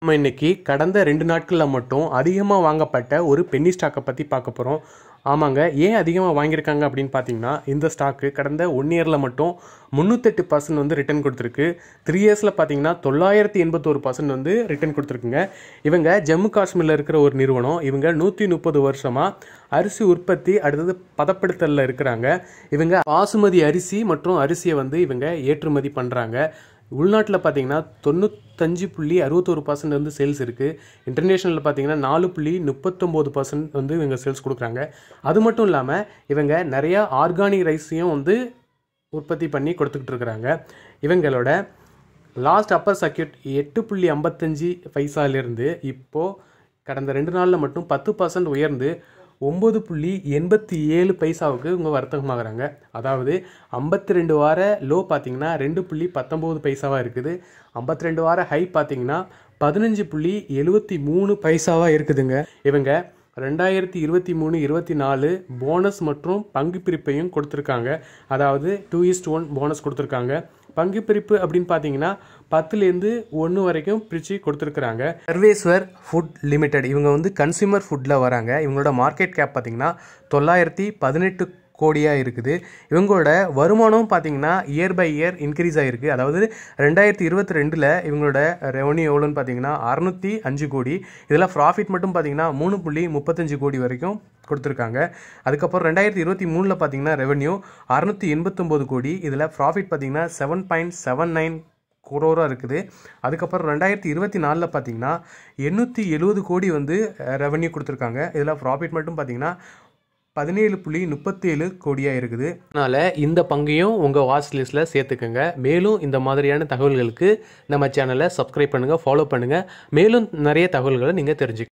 நம்ம இன்னைக்கு கடந்த 2 நாட்கள்ல மட்டும் அதிகமா வாங்கப்பட்ட ஒரு பென்னி ஸ்டாக்க பத்தி பார்க்க போறோம். ஆமாங்க. ஏன் அதிகமா வாங்கியிருக்காங்க அப்படின்னு பார்த்தீங்கன்னா, இந்த ஸ்டாக்கு கடந்த 1 இயர்ல மட்டும் 308% வந்து ரிட்டர்ன் கொடுத்துருக்கு. 3 இயர்ஸ்ல பார்த்தீங்கன்னா 981% வந்து ரிட்டர்ன் கொடுத்துருக்குங்க. இவங்க ஜம்மு காஷ்மீர்ல இருக்கிற ஒரு நிறுவனம். இவங்க 130 வருஷமா அரிசி உற்பத்தி அடுத்தது பதப்படுத்தலில் இருக்கிறாங்க. இவங்க பாசுமதி அரிசி மற்றும் அரிசியை வந்து இவங்க ஏற்றுமதி பண்ணுறாங்க. உள்நாட்டில் பார்த்தீங்கன்னா 95.61% வந்து சேல்ஸ் இருக்குது. இன்டர்நேஷ்னலில் பார்த்தீங்கன்னா 4.39% வந்து இவங்க சேல்ஸ் கொடுக்குறாங்க. அது மட்டும் இல்லாமல் இவங்க நிறையா ஆர்கானிக் ரைஸையும் வந்து உற்பத்தி பண்ணி கொடுத்துக்கிட்டு இருக்கிறாங்க. இவங்களோட லாஸ்ட் அப்பர் சர்க்கியூட் 8.55 பைசாலிருந்து இப்போது கடந்த 2 நாளில் மட்டும் 10% உயர்ந்து 9.87 பைசாவுக்கு இவங்க வர்த்தகமாகறாங்க. அதாவது 52 வார லோ பார்த்தீங்கன்னா 2.19 பைசாவாக இருக்குது. 52 வார ஹை பார்த்தீங்கன்னா 15.73 பைசாவாக இருக்குதுங்க. இவங்க 2023-24 போனஸ் மற்றும் பங்கு பிரிப்பையும் கொடுத்துருக்காங்க. அதாவது 2:1 போனஸ் கொடுத்துருக்காங்க. பங்கு பிரிப்பு அப்படின்னு பார்த்தீங்கன்னா 10லேருந்து 1 வரைக்கும் பிரித்து கொடுத்துருக்குறாங்க. சர்வேஸ்வர் ஃபுட் லிமிடெட் இவங்க வந்து கன்சியூமர் ஃபுட்டில் வராங்க. இவங்களோட மார்க்கெட் கேப் பார்த்தீங்கன்னா 918 கோடியாக இருக்குது. இவங்களோட வருமானம் பார்த்தீங்கன்னா இயர் பை இயர் இன்க்ரீஸ் ஆகிருக்கு. அதாவது 2022 இவங்களோட ரெவன்யூ எவ்வளோன்னு பார்த்தீங்கன்னா 605 கோடி. இதில் ப்ராஃபிட் மட்டும் பார்த்தீங்கன்னா 3.35 கோடி வரைக்கும் கொடுத்துருக்காங்க. அதுக்கப்புறம் 2023 பார்த்தீங்கன்னா ரெவன்யூ 689 கோடி. இதில் ப்ராஃபிட் பார்த்தீங்கன்னா 7.79 குரோராக இருக்குது. அதுக்கப்புறம் 2024 பார்த்தீங்கன்னா 870 கோடி வந்து ரெவன்யூ கொடுத்துருக்காங்க. இதில் ப்ராஃபிட் மட்டும் பார்த்தீங்கன்னா 17.37 கோடியாக இருக்குது. அதனால் இந்த பங்கையும் உங்கள் வாட்ச் லிஸ்ட்டில் சேர்த்துக்கோங்க. மேலும் இந்த மாதிரியான தகவல்களுக்கு நம்ம சேனலை சப்ஸ்கிரைப் பண்ணுங்கள், ஃபாலோ பண்ணுங்கள். மேலும் நிறைய தகவல்களை நீங்கள் தெரிஞ்சுக்கணும்.